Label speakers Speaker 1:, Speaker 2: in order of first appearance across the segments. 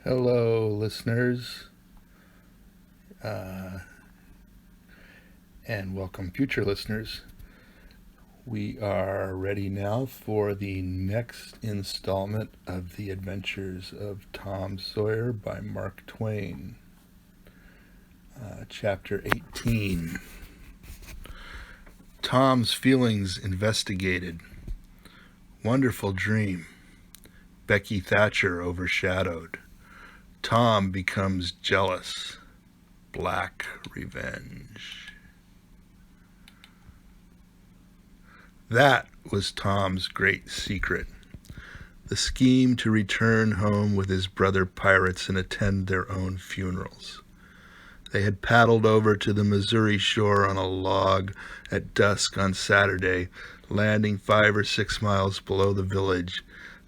Speaker 1: Hello, listeners, uh, and welcome, future listeners. We are ready now for the next installment of The Adventures of Tom Sawyer by Mark Twain, Chapter 18. Tom's Feelings Investigated. Wonderful Dream. Becky Thatcher overshadowed. Tom becomes jealous. Black Revenge. That was Tom's great secret. The scheme to return home with his brother pirates and attend their own funerals. They had paddled over to the Missouri shore on a log at dusk on Saturday, landing 5 or 6 miles below the village.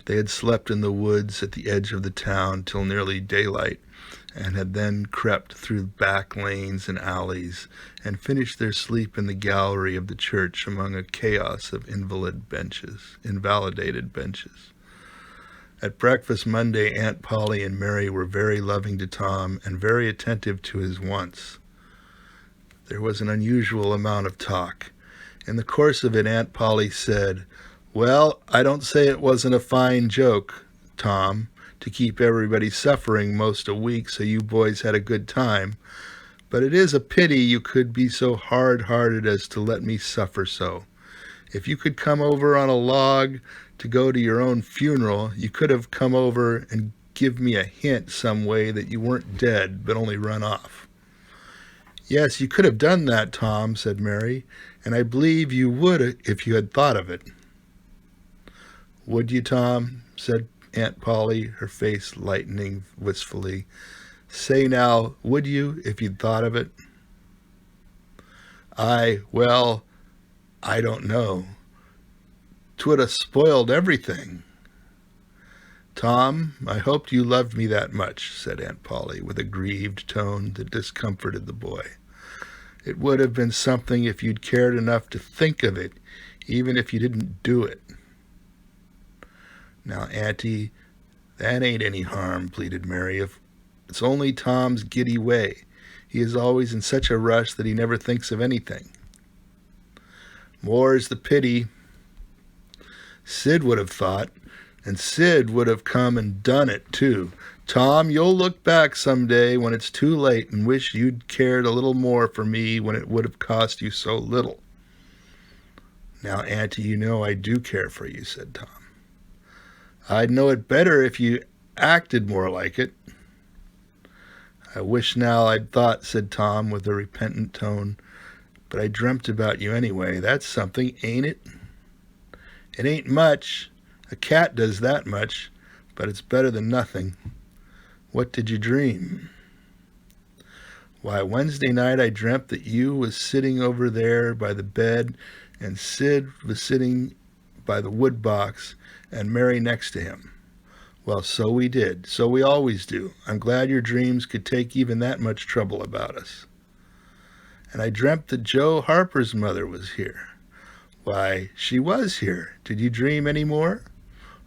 Speaker 1: They had slept in the woods at the edge of the town till nearly daylight, and had then crept through back lanes and alleys, and finished their sleep in the gallery of the church among a chaos of invalidated benches. At breakfast Monday, Aunt Polly and Mary were very loving to Tom and very attentive to his wants. There was an unusual amount of talk. In the course of it, Aunt Polly said, "Well, I don't say it wasn't a fine joke, Tom, to keep everybody suffering most a week so you boys had a good time, but it is a pity you could be so hard-hearted as to let me suffer so. If you could come over on a log to go to your own funeral, you could have come over and give me a hint some way that you weren't dead, but only run off." "Yes, you could have done that, Tom," said Mary, "and I believe you would if you had thought of it." "Would you, Tom?" said Aunt Polly, her face lightening wistfully. "Say now, would you, if you'd thought of it?" Well, I don't know. 'Twould have spoiled everything." "Tom, I hoped you loved me that much," said Aunt Polly, with a grieved tone that discomforted the boy. "It would have been something if you'd cared enough to think of it, even if you didn't do it." "Now, Auntie, that ain't any harm," pleaded Mary. "If it's only Tom's giddy way. He is always in such a rush that he never thinks of anything." "More's the pity. Sid would have thought, and Sid would have come and done it, too. Tom, you'll look back some day when it's too late and wish you'd cared a little more for me when it would have cost you so little." "Now, Auntie, you know I do care for you," said Tom. "I'd know it better if you acted more like it." "I wish now I'd thought," said Tom with a repentant tone. "But I dreamt about you anyway. That's something, ain't it?" "It ain't much. A cat does that much, but it's better than nothing." "What did you dream?" "Why, Wednesday night I dreamt that you was sitting over there by the bed, and Sid was sitting by the wood box, and Mary next to him." "Well, so we did. So we always do. I'm glad your dreams could take even that much trouble about us." "And I dreamt that Joe Harper's mother was here." "Why, she was here. Did you dream any more?"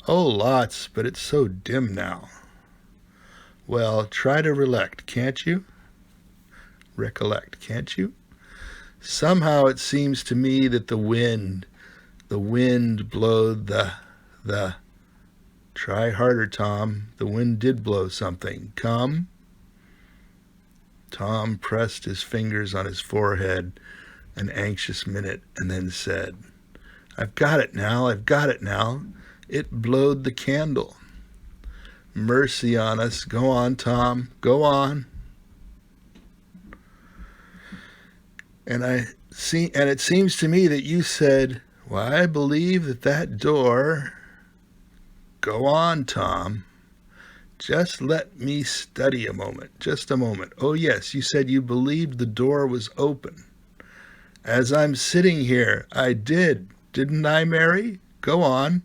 Speaker 1: "Oh, lots, but it's so dim now." "Well, try to recollect, can't you? Somehow it seems to me that the wind blowed the... Try harder, Tom. The wind did blow something. Come." Tom pressed his fingers on his forehead an anxious minute and then said, I've got it now. It blowed the candle." "Mercy on us. Go on, Tom. Go on." And it seems to me that you said, "Well, I believe that door..." "Go on, Tom. Just let me study a moment. Just a moment. Oh, yes, you said you believed the door was open." "As I'm sitting here, I did. Didn't I, Mary? Go on."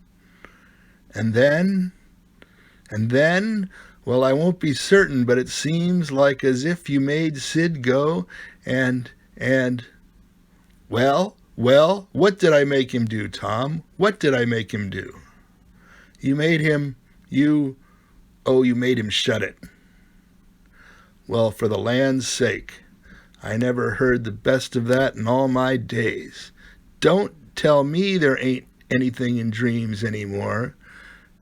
Speaker 1: And then, well, I won't be certain, but it seems like as if you made Sid go and, well, what did I make him do, Tom? What did I make him do?" You made him shut it." Well, for the land's sake, I never heard the best of that in all my days. Don't tell me there ain't anything in dreams anymore.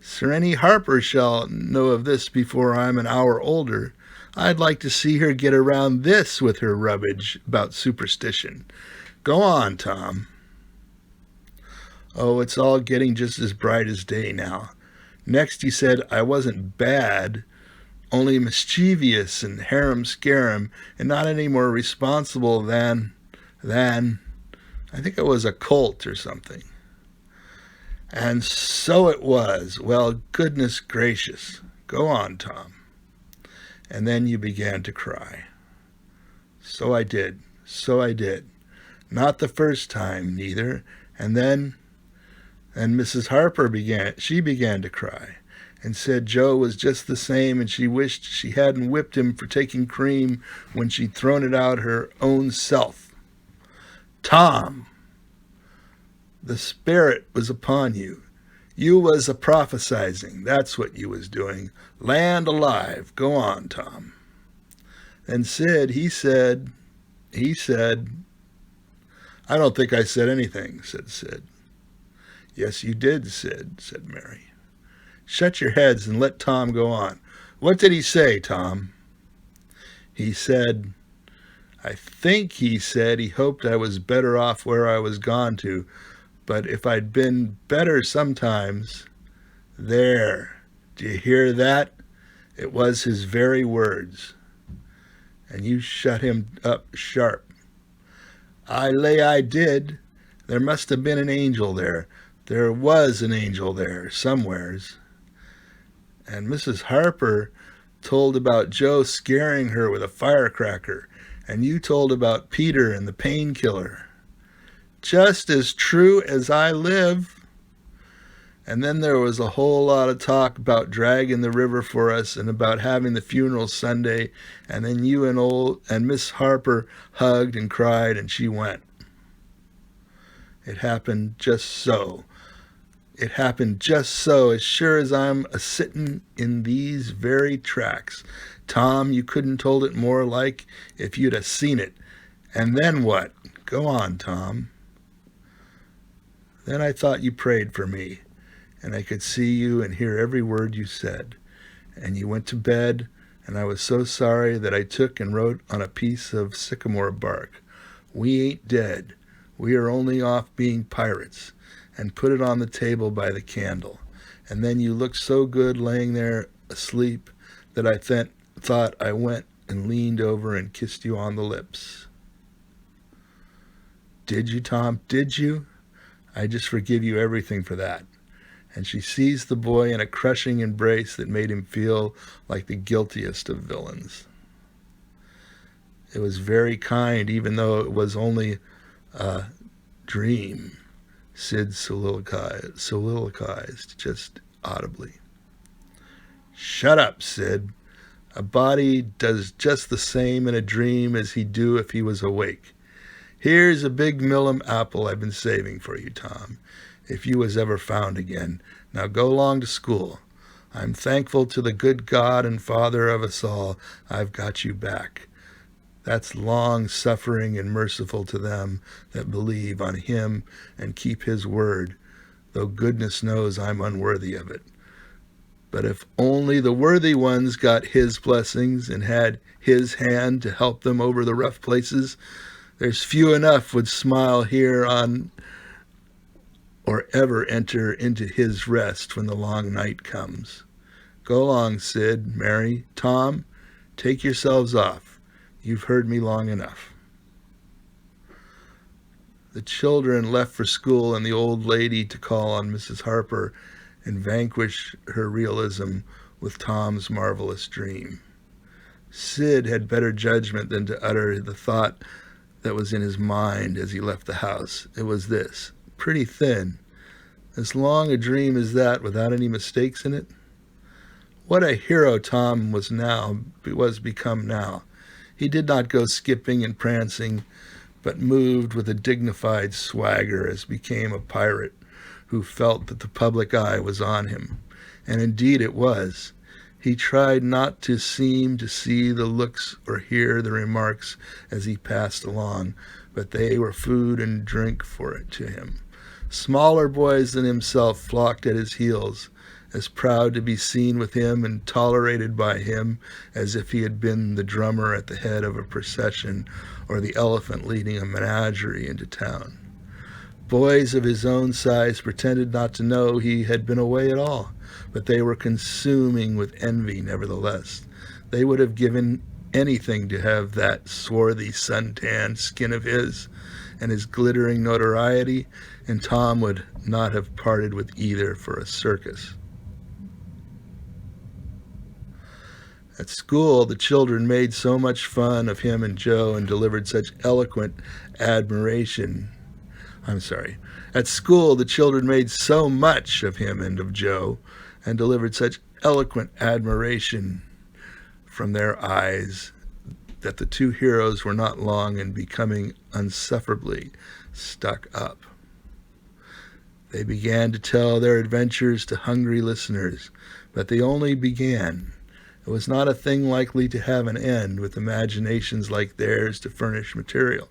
Speaker 1: Serenity Harper shall know of this before I'm an hour older. I'd like to see her get around this with her rubbish about superstition. Go on, Tom. Oh, it's all getting just as bright as day now. Next he said I wasn't bad, only mischievous and harum-scarum, and not any more responsible than, I think it was a colt or something. And so it was. Well, goodness gracious. Go on, Tom. And then you began to cry. So I did. Not the first time, neither. And Mrs. Harper began to cry and said Joe was just the same, and she wished she hadn't whipped him for taking cream when she'd thrown it out her own self. Tom, the Spirit was upon you. You was a-prophesizing. That's what you was doing. Land alive. Go on, Tom. And Sid, he said, I don't think I said anything, said Sid. Yes, you did, Sid, said Mary. Shut your heads and let Tom go on. What did he say, Tom? He said, I think he said he hoped I was better off where I was gone to, but if I'd been better sometimes. There, do you hear that? It was his very words. And you shut him up sharp. I lay I did. There must have been an angel there. There was an angel there, somewheres. And Mrs. Harper told about Joe scaring her with a firecracker, and you told about Peter and the painkiller. Just as true as I live. And then there was a whole lot of talk about dragging the river for us and about having the funeral Sunday, and then you and Miss Harper hugged and cried, and she went. It happened just so. It happened just so, as sure as I'm a-sittin' in these very tracks. Tom, you couldn't told it more like if you'd a-seen it. And then what? Go on, Tom. Then I thought you prayed for me, and I could see you and hear every word you said. And you went to bed, and I was so sorry that I took and wrote on a piece of sycamore bark, "We ain't dead. We are only off being pirates," and put it on the table by the candle. And then you looked so good laying there asleep that I thought I went and leaned over and kissed you on the lips. Did you, Tom? Did you? I just forgive you everything for that. And she seized the boy in a crushing embrace that made him feel like the guiltiest of villains. It was very kind, even though it was only a dream, Sid soliloquized just audibly. Shut up, Sid. A body does just the same in a dream as he'd do if he was awake. Here's a big Millam apple I've been saving for you, Tom, if you was ever found again. Now go along to school. I'm thankful to the good God and Father of us all I've got you back. That's long-suffering and merciful to them that believe on him and keep his word, though goodness knows I'm unworthy of it. But if only the worthy ones got his blessings and had his hand to help them over the rough places, there's few enough would smile here on or ever enter into his rest when the long night comes. Go along, Sid, Mary, Tom, take yourselves off. You've heard me long enough. The children left for school, and the old lady to call on Mrs. Harper and vanquish her realism with Tom's marvelous dream. Sid had better judgment than to utter the thought that was in his mind as he left the house. It was this: pretty thin. As long a dream as that without any mistakes in it? What a hero Tom was become now. He did not go skipping and prancing, but moved with a dignified swagger as became a pirate who felt that the public eye was on him. And indeed it was. He tried not to seem to see the looks or hear the remarks as he passed along, but they were food and drink for it to him. Smaller boys than himself flocked at his heels, as proud to be seen with him and tolerated by him as if he had been the drummer at the head of a procession or the elephant leading a menagerie into town. Boys of his own size pretended not to know he had been away at all, but they were consuming with envy nevertheless. They would have given anything to have that swarthy sun-tanned skin of his and his glittering notoriety, and Tom would not have parted with either for a circus. At school, the children made so much fun of him and Joe and delivered such eloquent admiration. At school, the children made so much of him and of Joe and delivered such eloquent admiration from their eyes that the two heroes were not long in becoming insufferably stuck up. They began to tell their adventures to hungry listeners, but they only began. It was not a thing likely to have an end, with imaginations like theirs to furnish material.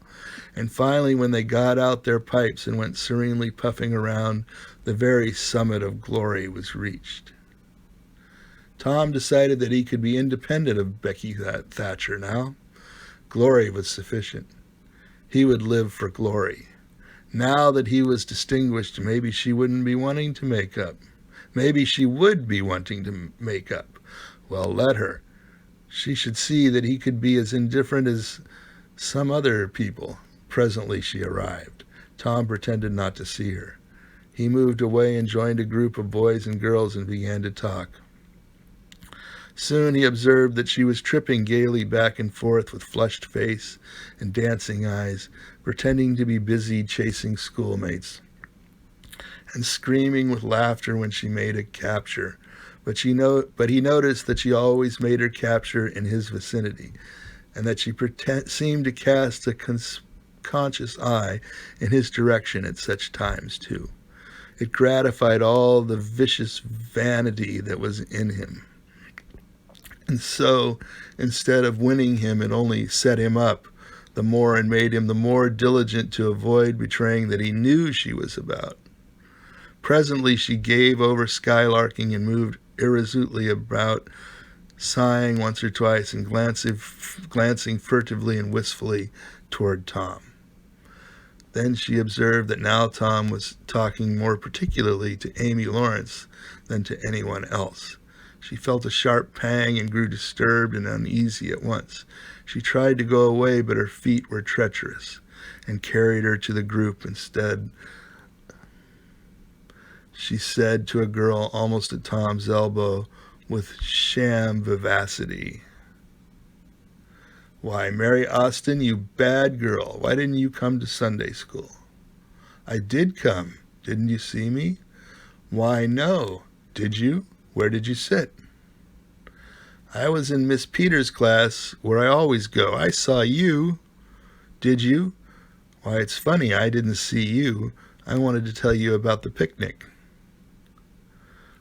Speaker 1: And finally, when they got out their pipes and went serenely puffing around, the very summit of glory was reached. Tom decided that he could be independent of Becky Thatcher now. Glory was sufficient. He would live for glory. Now that he was distinguished, maybe she wouldn't be wanting to make up. Maybe she would be wanting to make up. Well, let her. She should see that he could be as indifferent as some other people. Presently she arrived. Tom pretended not to see her. He moved away and joined a group of boys and girls and began to talk. Soon he observed that she was tripping gaily back and forth with flushed face and dancing eyes, pretending to be busy chasing schoolmates, and screaming with laughter when she made a capture. But he noticed that she always made her capture in his vicinity, and that she seemed to cast a conscious eye in his direction at such times, too. It gratified all the vicious vanity that was in him. And so, instead of winning him, it only set him up the more and made him the more diligent to avoid betraying that he knew she was about. Presently she gave over skylarking and moved irresolutely about, sighing once or twice and glancing furtively and wistfully toward Tom. Then she observed that now Tom was talking more particularly to Amy Lawrence than to anyone else. She felt a sharp pang and grew disturbed and uneasy at once. She tried to go away, but her feet were treacherous and carried her to the group instead. She said to a girl almost at Tom's elbow with sham vivacity, "Why, Mary Austin, you bad girl, why didn't you come to Sunday school?" "I did come. Didn't you see me?" "Why, no. Did you? Where did you sit?" "I was in Miss Peters' class, where I always go. I saw you." "Did you? Why, it's funny I didn't see you. I wanted to tell you about the picnic."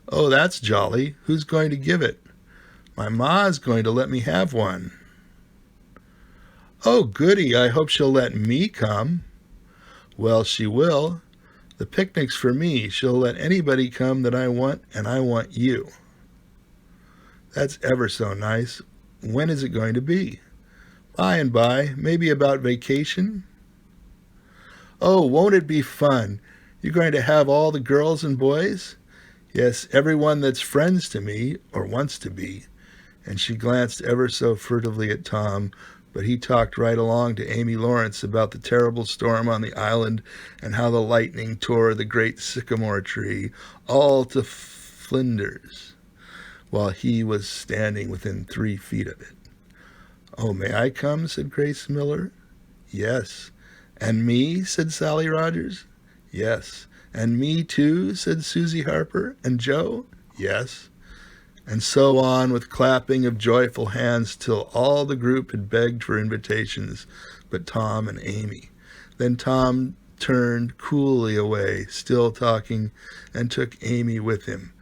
Speaker 1: "Oh, that's jolly. Who's going to give it?" "My ma's going to let me have one." "Oh, goody. I hope she'll let me come." "Well, she will. The picnic's for me. She'll let anybody come that I want, and I want you." "That's ever so nice. When is it going to be?" "By and by. Maybe about vacation." "Oh, won't it be fun? You're going to have all the girls and boys?" "Yes, everyone that's friends to me, or wants to be." And she glanced ever so furtively at Tom, but he talked right along to Amy Lawrence about the terrible storm on the island and how the lightning tore the great sycamore tree all to flinders, while he was standing within 3 feet of it. "Oh, may I come?" said Grace Miller. "Yes." "And me?" said Sally Rogers. "Yes." "And me too?" said Susie Harper. "And Joe?" "Yes." And so on with clapping of joyful hands till all the group had begged for invitations but Tom and Amy. Then Tom turned coolly away, still talking, and took Amy with him.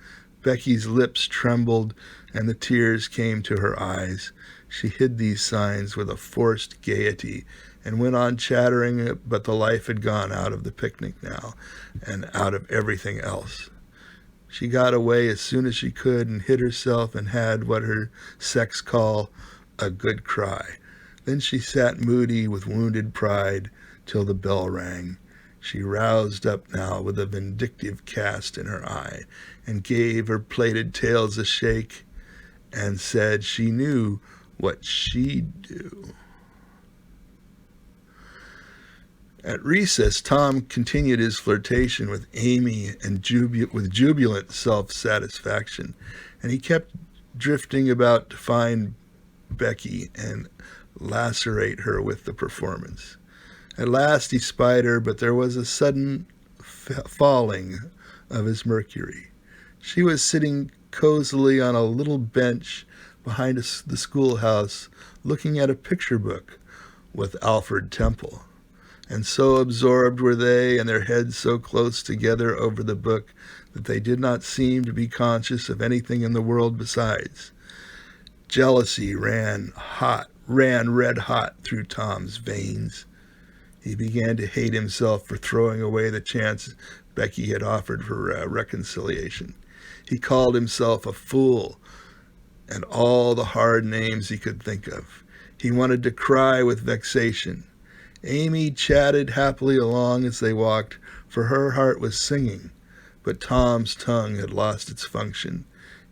Speaker 1: Becky's lips trembled, and the tears came to her eyes. She hid these signs with a forced gaiety and went on chattering, but the life had gone out of the picnic now, and out of everything else. She got away as soon as she could and hid herself and had what her sex call a good cry. Then she sat moody with wounded pride till the bell rang. She roused up now with a vindictive cast in her eye and gave her plaited tails a shake and said she knew what she'd do. At recess, Tom continued his flirtation with Amy and with jubilant self-satisfaction, and he kept drifting about to find Becky and lacerate her with the performance. At last he spied her, but there was a sudden falling of his mercury. She was sitting cozily on a little bench behind the schoolhouse, looking at a picture book with Alfred Temple. And so absorbed were they, and their heads so close together over the book, that they did not seem to be conscious of anything in the world besides. Jealousy ran red hot through Tom's veins. He began to hate himself for throwing away the chance Becky had offered for reconciliation. He called himself a fool and all the hard names he could think of. He wanted to cry with vexation. Amy chatted happily along as they walked, for her heart was singing, but Tom's tongue had lost its function.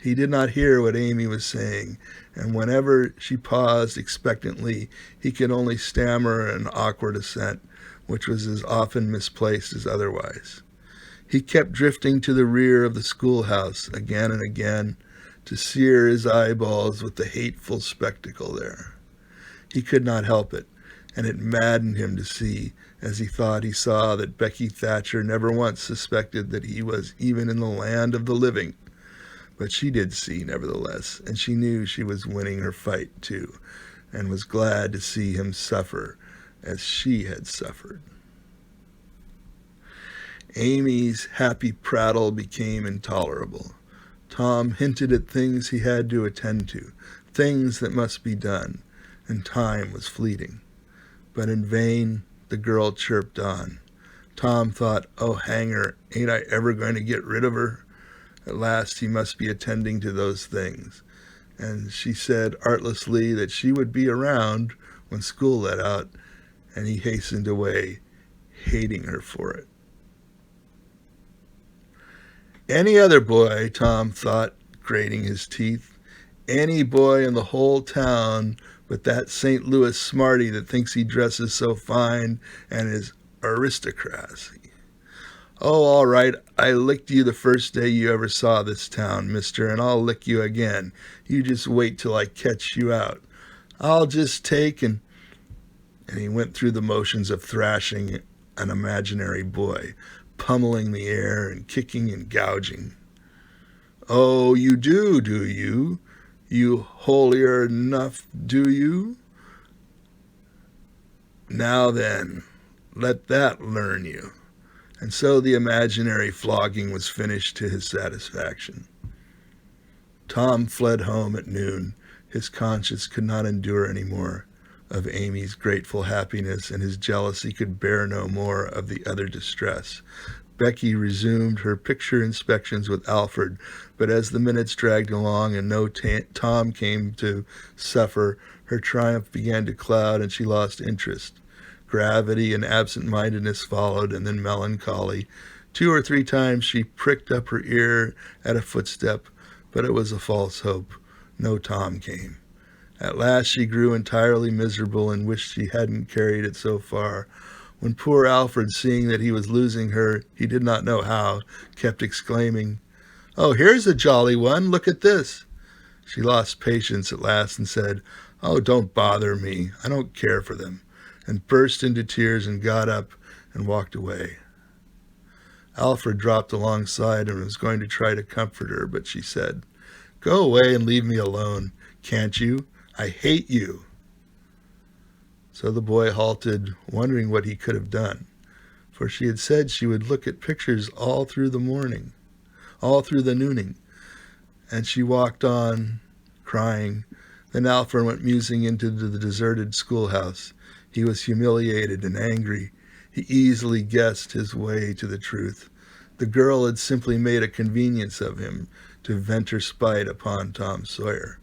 Speaker 1: He did not hear what Amy was saying, and whenever she paused expectantly, he could only stammer an awkward assent, which was as often misplaced as otherwise. He kept drifting to the rear of the schoolhouse again and again to sear his eyeballs with the hateful spectacle there. He could not help it, and it maddened him to see, as he thought he saw, that Becky Thatcher never once suspected that he was even in the land of the living. But she did see, nevertheless, and she knew she was winning her fight, too, and was glad to see him suffer as she had suffered. Amy's happy prattle became intolerable. Tom hinted at things he had to attend to, things that must be done, and time was fleeting. But in vain the girl chirped on. Tom thought, oh, hang her, ain't I ever going to get rid of her? At last he must be attending to those things. And she said artlessly that she would be around when school let out, and he hastened away, hating her for it. Any other boy, Tom thought, grating his teeth, any boy in the whole town but that St. Louis smarty that thinks he dresses so fine and is aristocracy. Oh, all right, I licked you the first day you ever saw this town, mister, and I'll lick you again. You just wait till I catch you out. I'll just take and he went through the motions of thrashing an imaginary boy, pummeling the air and kicking and gouging. Oh, you do you? You holier enough, do you? Now then, let that learn you. And so the imaginary flogging was finished to his satisfaction. Tom fled home at noon. His conscience could not endure any more of Amy's grateful happiness, and his jealousy could bear no more of the other distress. Becky resumed her picture inspections with Alfred, but as the minutes dragged along and no Tom came to suffer, her triumph began to cloud and she lost interest. Gravity and absent-mindedness followed, and then melancholy. 2 or 3 times she pricked up her ear at a footstep, but it was a false hope. No Tom came. At last she grew entirely miserable and wished she hadn't carried it so far. When poor Alfred, seeing that he was losing her, he did not know how, kept exclaiming, "Oh, here's a jolly one, look at this." She lost patience at last and said, "Oh, don't bother me, I don't care for them," and burst into tears and got up and walked away. Alfred dropped alongside and was going to try to comfort her, but she said, "Go away and leave me alone, can't you? I hate you." So the boy halted, wondering what he could have done, for she had said she would look at pictures all through the nooning. And she walked on, crying. Then Alfred went musing into the deserted schoolhouse. He was humiliated and angry. He easily guessed his way to the truth. The girl had simply made a convenience of him to vent her spite upon Tom Sawyer.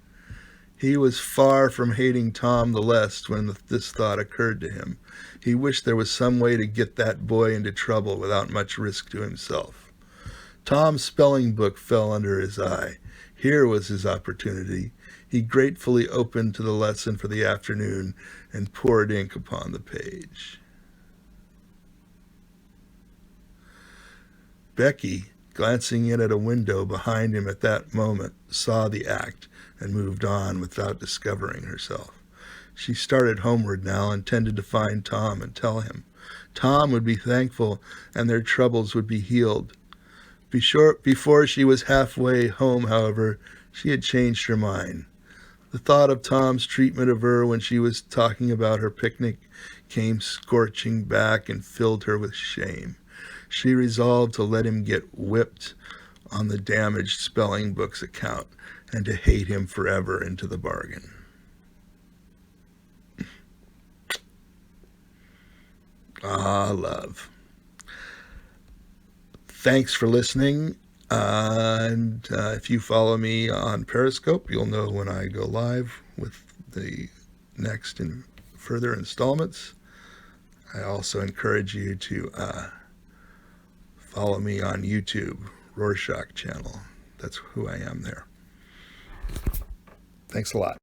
Speaker 1: He was far from hating Tom the less when this thought occurred to him. He wished there was some way to get that boy into trouble without much risk to himself. Tom's spelling book fell under his eye. Here was his opportunity. He gratefully opened to the lesson for the afternoon and poured ink upon the page. Becky, glancing in at a window behind him at that moment, saw the act and moved on without discovering herself. She started homeward now, intended to find Tom and tell him. Tom would be thankful, and their troubles would be healed. Before she was halfway home, however, she had changed her mind. The thought of Tom's treatment of her when she was talking about her picnic came scorching back and filled her with shame. She resolved to let him get whipped on the damaged spelling book's account and to hate him forever into the bargain. Ah, love. Thanks for listening. And if you follow me on Periscope, you'll know when I go live with the next and further installments. I also encourage you to follow me on YouTube, Roarshock channel. That's who I am there. Thanks a lot.